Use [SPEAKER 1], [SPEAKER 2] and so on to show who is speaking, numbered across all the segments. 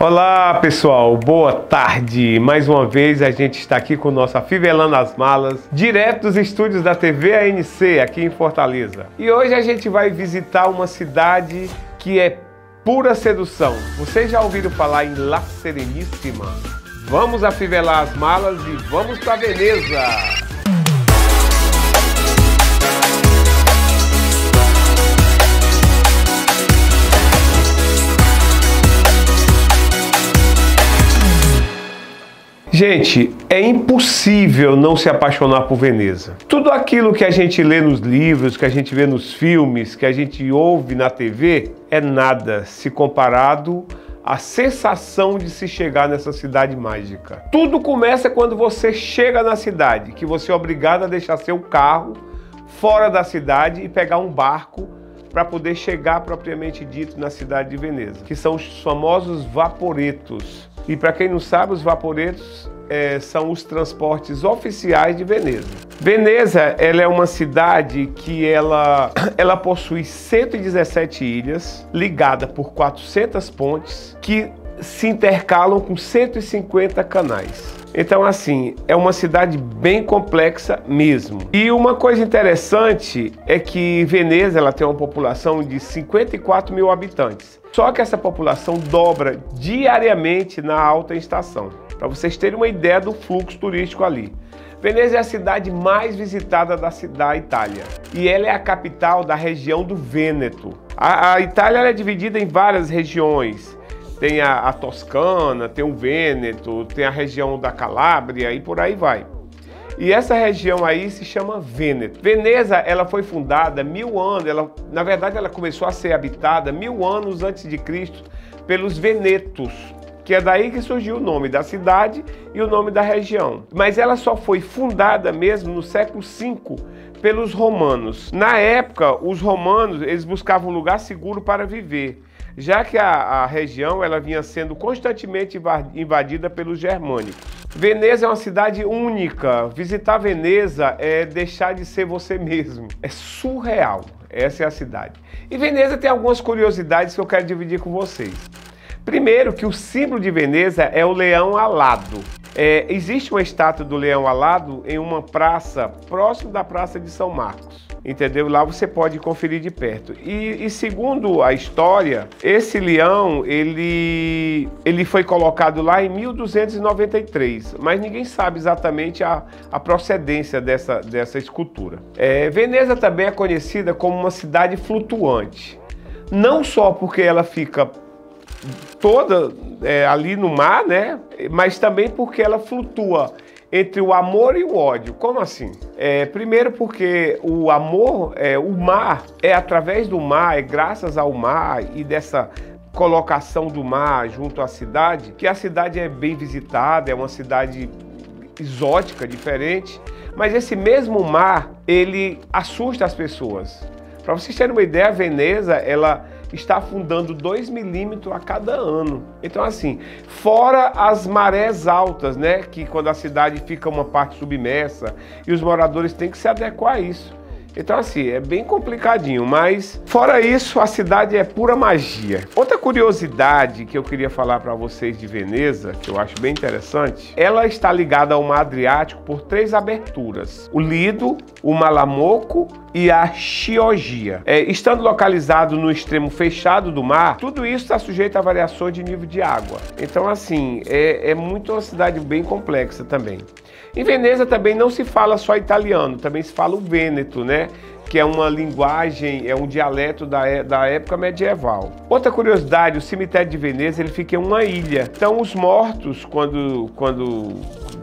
[SPEAKER 1] Olá pessoal, boa tarde. Mais uma vez a gente está aqui com o nosso Afivelando as Malas, direto dos estúdios da TV ANC aqui em Fortaleza. E hoje a gente vai visitar uma cidade que é pura sedução. Vocês já ouviram falar em La Sereníssima? Vamos afivelar as malas e vamos para Veneza! Gente, é impossível não se apaixonar por Veneza. Tudo aquilo que a gente lê nos livros, que a gente vê nos filmes, que a gente ouve na TV, é nada se comparado à sensação de se chegar nessa cidade mágica. Tudo começa quando você chega na cidade, que você é obrigado a deixar seu carro fora da cidade e pegar um barco para poder chegar propriamente dito na cidade de Veneza, que são os famosos vaporetos. E para quem não sabe, os vaporetos são os transportes oficiais de Veneza. Veneza, ela é uma cidade que ela possui 117 ilhas, ligada por 400 pontes, que se intercalam com 150 canais. Então, assim, é uma cidade bem complexa mesmo. E uma coisa interessante é que Veneza ela tem uma população de 54 mil habitantes. Só que essa população dobra diariamente na alta estação. Para vocês terem uma ideia do fluxo turístico ali. Veneza é a cidade mais visitada da Itália. E ela é a capital da região do Vêneto. A Itália é dividida em várias regiões. Tem a Toscana, tem o Vêneto, tem a região da Calábria e por aí vai. E essa região aí se chama Vêneto. Veneza, ela foi fundada 1000 anos, na verdade ela começou a ser habitada 1000 anos antes de Cristo pelos venetos, que é daí que surgiu o nome da cidade e o nome da região. Mas ela só foi fundada mesmo no século V pelos romanos. Na época, os romanos eles buscavam um lugar seguro para viver, já que a região ela vinha sendo constantemente invadida pelos germânicos. Veneza é uma cidade única. Visitar Veneza é deixar de ser você mesmo. É surreal. Essa é a cidade. E Veneza tem algumas curiosidades que eu quero dividir com vocês. Primeiro, que o símbolo de Veneza é o leão alado. Existe uma estátua do leão alado em uma praça próximo da Praça de São Marcos. Entendeu? Lá você pode conferir de perto. E segundo a história, esse leão, ele foi colocado lá em 1293, mas ninguém sabe exatamente a procedência dessa escultura. Veneza também é conhecida como uma cidade flutuante. Não só porque ela fica toda ali no mar, né? Mas também porque ela flutua entre o amor e o ódio. Como assim? Primeiro porque o amor, o mar, através do mar, é graças ao mar e dessa colocação do mar junto à cidade, que a cidade é bem visitada, é uma cidade exótica, diferente, mas esse mesmo mar, ele assusta as pessoas. Para vocês terem uma ideia, Veneza, ela está afundando 2 milímetros a cada ano. Então, assim, fora as marés altas, né? Que quando a cidade fica uma parte submersa e os moradores têm que se adequar a isso. Então, assim, é bem complicadinho, mas fora isso, a cidade é pura magia. Outra curiosidade que eu queria falar para vocês de Veneza, que eu acho bem interessante, ela está ligada ao mar Adriático por 3 aberturas: o Lido, o Malamocco e a Chioggia. Estando localizado no extremo fechado do mar, tudo isso está sujeito a variações de nível de água. Então, assim, é muito uma cidade bem complexa também. Em Veneza também não se fala só italiano, também se fala o vêneto, né? Que é uma linguagem, é um dialeto da época medieval. Outra curiosidade, o cemitério de Veneza ele fica em uma ilha. Então os mortos, quando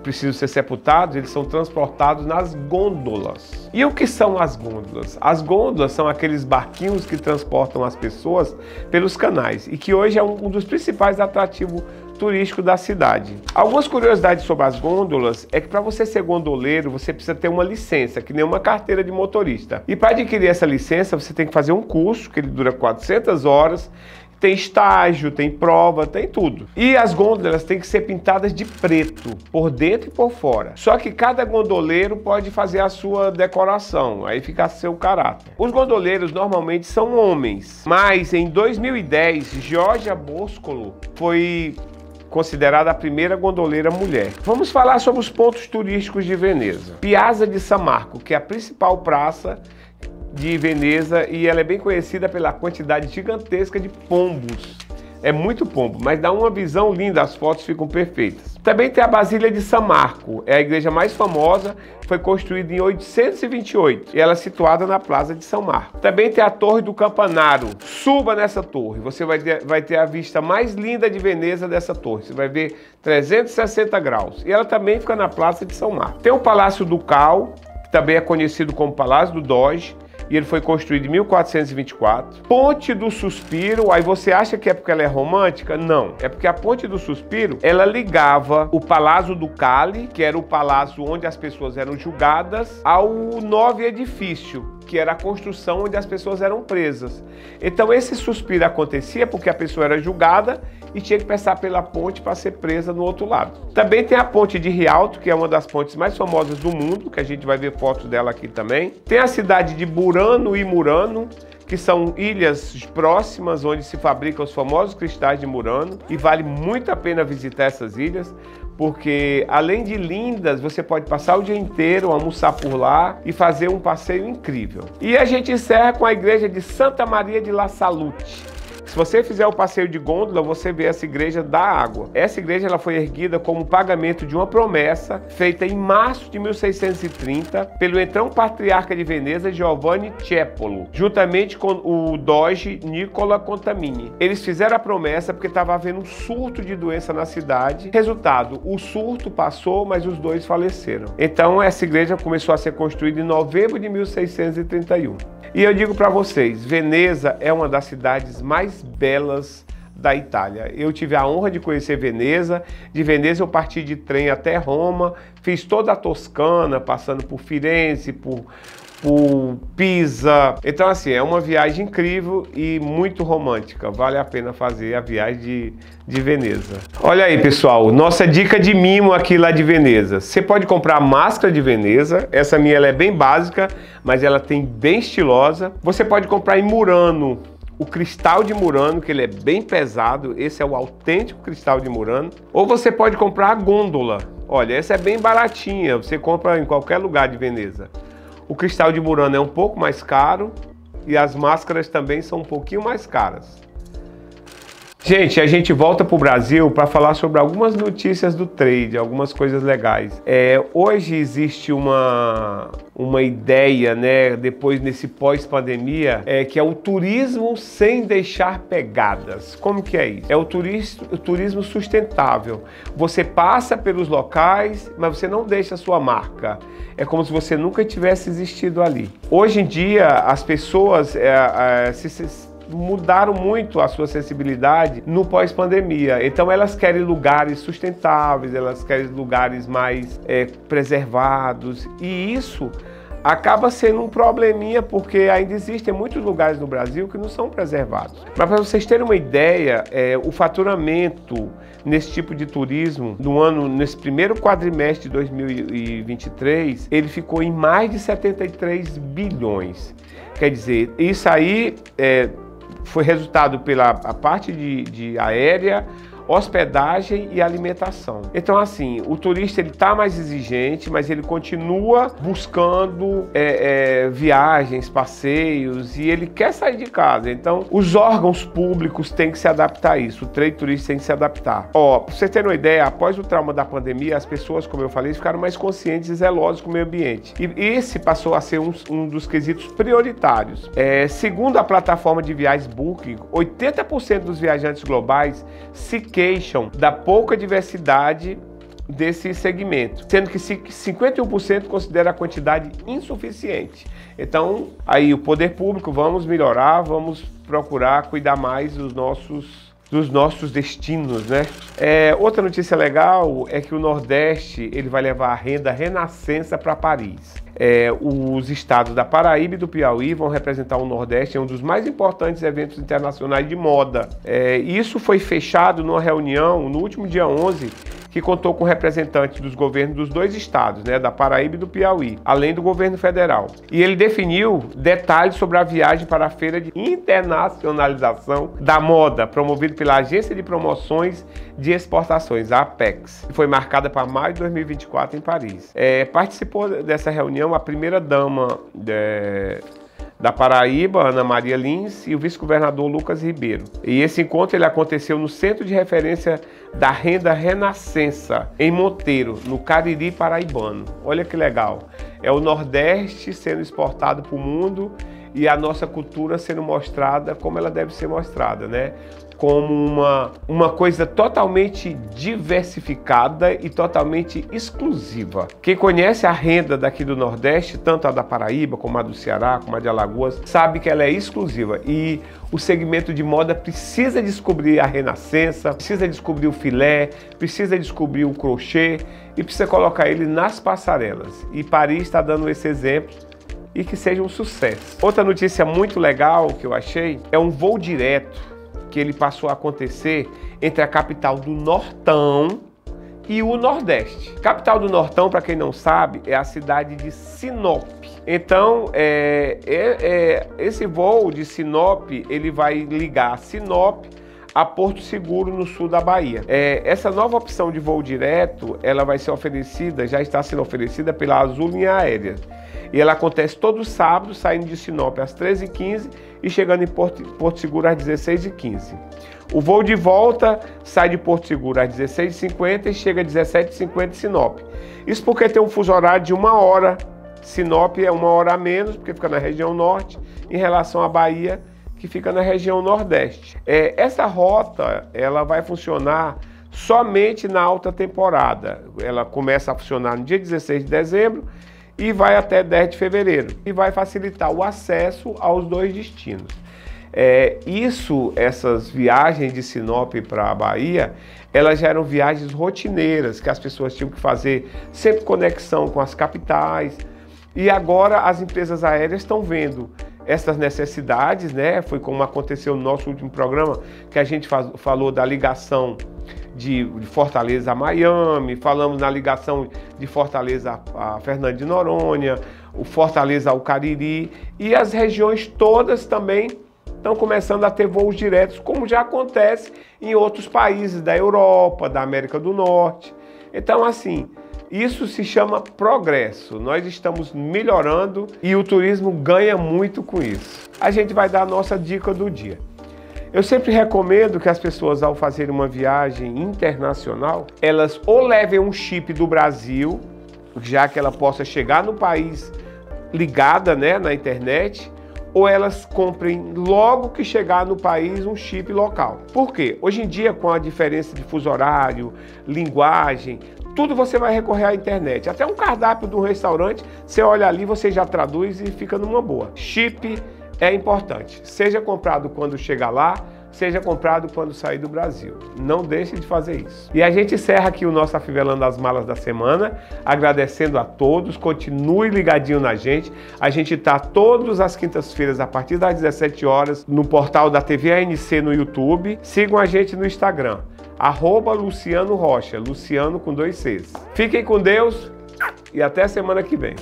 [SPEAKER 1] precisam ser sepultados, eles são transportados nas gôndolas. E o que são as gôndolas? As gôndolas são aqueles barquinhos que transportam as pessoas pelos canais e que hoje é um dos principais atrativos turístico da cidade. Algumas curiosidades sobre as gôndolas é que para você ser gondoleiro, você precisa ter uma licença, que nem uma carteira de motorista. E para adquirir essa licença, você tem que fazer um curso, que ele dura 400 horas, Tem estágio, tem prova, tem tudo. E as gôndolas têm que ser pintadas de preto, por dentro e por fora. Só que cada gondoleiro pode fazer a sua decoração, aí fica a seu caráter. Os gondoleiros normalmente são homens, mas em 2010, Georgia Boscolo foi considerada a primeira gondoleira mulher. Vamos falar sobre os pontos turísticos de Veneza. Piazza di San Marco, que é a principal praça de Veneza, e ela é bem conhecida pela quantidade gigantesca de pombos. É muito pombo, mas dá uma visão linda, as fotos ficam perfeitas. Também tem a Basília de San Marco, é a igreja mais famosa, foi construída em 828 e ela é situada na Praça de São Marco. Também tem a Torre do Campanario. Suba nessa torre, você vai ter a vista mais linda de Veneza dessa torre. Você vai ver 360 graus. E ela também fica na Praça de São Marco. Tem o Palácio Ducal, que também é conhecido como Palácio do Doge, e ele foi construído em 1424. Ponte do Suspiro, aí você acha que é porque ela é romântica? Não, é porque a Ponte do Suspiro, ela ligava o Palácio Ducale, que era o palácio onde as pessoas eram julgadas, ao novo edifício, que era a construção onde as pessoas eram presas. Então esse suspiro acontecia porque a pessoa era julgada e tinha que passar pela ponte para ser presa no outro lado. Também tem a Ponte de Rialto, que é uma das pontes mais famosas do mundo, que a gente vai ver fotos dela aqui também. Tem a cidade de Burano e Murano, que são ilhas próximas onde se fabricam os famosos cristais de Murano, e vale muito a pena visitar essas ilhas, porque além de lindas, você pode passar o dia inteiro, almoçar por lá e fazer um passeio incrível. E a gente encerra com a igreja de Santa Maria de La Salute. Se você fizer o passeio de gôndola, você vê essa igreja da água. Essa igreja ela foi erguida como pagamento de uma promessa feita em março de 1630 pelo então patriarca de Veneza, Giovanni Tiepolo, juntamente com o doge Nicola Contamini. Eles fizeram a promessa porque estava havendo um surto de doença na cidade. Resultado, o surto passou, mas os dois faleceram. Então essa igreja começou a ser construída em novembro de 1631. E eu digo para vocês, Veneza é uma das cidades mais belas da Itália. Eu tive a honra de conhecer Veneza. De Veneza eu parti de trem até Roma, fiz toda a Toscana, passando por Firenze, por Pisa. Então assim, é uma viagem incrível e muito romântica. Vale a pena fazer a viagem de Veneza. Olha aí, pessoal, nossa dica de mimo aqui lá de Veneza. Você pode comprar a máscara de Veneza. Essa minha ela é bem básica, mas ela tem bem estilosa. Você pode comprar em Murano o cristal de Murano, que ele é bem pesado. Esse é o autêntico cristal de Murano. Ou você pode comprar a gôndola. Olha, essa é bem baratinha. Você compra em qualquer lugar de Veneza. O cristal de Murano é um pouco mais caro e as máscaras também são um pouquinho mais caras. Gente, a gente volta para o Brasil para falar sobre algumas notícias do trade, algumas coisas legais. Hoje existe uma ideia, né, depois nesse pós-pandemia, que é o turismo sem deixar pegadas. Como que é isso? É o turismo sustentável. Você passa pelos locais, mas você não deixa a sua marca. É como se você nunca tivesse existido ali. Hoje em dia, as pessoas mudaram muito a sua sensibilidade no pós-pandemia. Então elas querem lugares sustentáveis, elas querem lugares mais preservados, e isso acaba sendo um probleminha porque ainda existem muitos lugares no Brasil que não são preservados. Mas para vocês terem uma ideia, o faturamento nesse tipo de turismo nesse primeiro quadrimestre de 2023, ele ficou em mais de 73 bilhões. Quer dizer, isso aí foi resultado pela parte de aérea, hospedagem e alimentação. Então assim, o turista ele está mais exigente, mas ele continua buscando viagens, passeios, e ele quer sair de casa. Então os órgãos públicos têm que se adaptar a isso, o trade turístico tem que se adaptar. Para vocês terem uma ideia, após o trauma da pandemia, as pessoas, como eu falei, ficaram mais conscientes e zelosas com o meio ambiente. E esse passou a ser um dos quesitos prioritários. Segundo a plataforma de viagens Booking, 80% dos viajantes globais se queixam da pouca diversidade desse segmento, sendo que 51% considera a quantidade insuficiente. Então, aí o poder público, vamos melhorar, vamos procurar cuidar mais dos nossos destinos, né? Outra notícia legal é que o Nordeste ele vai levar a renda Renascença para Paris. Os estados da Paraíba e do Piauí vão representar o Nordeste em um dos mais importantes eventos internacionais de moda. Isso foi fechado numa reunião no último dia 11, que contou com representantes dos governos dos dois estados, da Paraíba e do Piauí, além do governo federal. E ele definiu detalhes sobre a viagem para a Feira de Internacionalização da Moda, promovida pela Agência de Promoções de Exportações, a APEX, que foi marcada para maio de 2024 em Paris. Participou dessa reunião a primeira-dama da Paraíba, Ana Maria Lins, e o vice-governador Lucas Ribeiro. E esse encontro ele aconteceu no Centro de Referência da Renda Renascença, em Monteiro, no Cariri paraibano. Olha que legal. É o Nordeste sendo exportado para o mundo e a nossa cultura sendo mostrada como ela deve ser mostrada, como uma coisa totalmente diversificada e totalmente exclusiva. Quem conhece a renda daqui do Nordeste, tanto a da Paraíba, como a do Ceará, como a de Alagoas, sabe que ela é exclusiva. E o segmento de moda precisa descobrir a renascença, precisa descobrir o filé, precisa descobrir o crochê e precisa colocar ele nas passarelas. E Paris está dando esse exemplo e que seja um sucesso. Outra notícia muito legal que eu achei é um voo direto que ele passou a acontecer entre a capital do Nortão e o Nordeste. Capital do Nortão, para quem não sabe, é a cidade de Sinop. Então, esse voo de Sinop, ele vai ligar Sinop a Porto Seguro, no sul da Bahia. Essa nova opção de voo direto, ela vai ser oferecida, já está sendo oferecida pela Azul Linha Aérea. E ela acontece todo sábado, saindo de Sinop às 13h15 e chegando em Porto Seguro às 16h15. O voo de volta sai de Porto Seguro às 16h50 e chega às 17h50 em Sinop. Isso porque tem um fuso horário de 1 hora. Sinop é 1 hora a menos, porque fica na região norte, em relação à Bahia, que fica na região nordeste. Essa rota ela vai funcionar somente na alta temporada. Ela começa a funcionar no dia 16 de dezembro e vai até 10 de fevereiro. E vai facilitar o acesso aos dois destinos. Essas viagens de Sinop para a Bahia, elas já eram viagens rotineiras, que as pessoas tinham que fazer sempre conexão com as capitais. E agora as empresas aéreas estão vendo essas necessidades, Foi como aconteceu no nosso último programa, que a gente falou da ligação de Fortaleza a Miami, falamos na ligação de Fortaleza a Fernando de Noronha, o Fortaleza ao Cariri, e as regiões todas também estão começando a ter voos diretos, como já acontece em outros países da Europa, da América do Norte. Então, assim, isso se chama progresso. Nós estamos melhorando e o turismo ganha muito com isso. A gente vai dar a nossa dica do dia. Eu sempre recomendo que as pessoas, ao fazerem uma viagem internacional, elas ou levem um chip do Brasil, já que ela possa chegar no país ligada, na internet, ou elas comprem logo que chegar no país um chip local. Por quê? Hoje em dia, com a diferença de fuso horário, linguagem, tudo você vai recorrer à internet. Até um cardápio de um restaurante, você olha ali, você já traduz e fica numa boa. Chip é importante. Seja comprado quando chegar lá, seja comprado quando sair do Brasil. Não deixe de fazer isso. E a gente encerra aqui o nosso Afivelando as Malas da semana, agradecendo a todos. Continue ligadinho na gente. A gente está todas as quintas-feiras, a partir das 17 horas, no portal da TV ANC no YouTube. Sigam a gente no Instagram, @Luciano Rocha, Luciano com 2 Cs. Fiquem com Deus e até a semana que vem.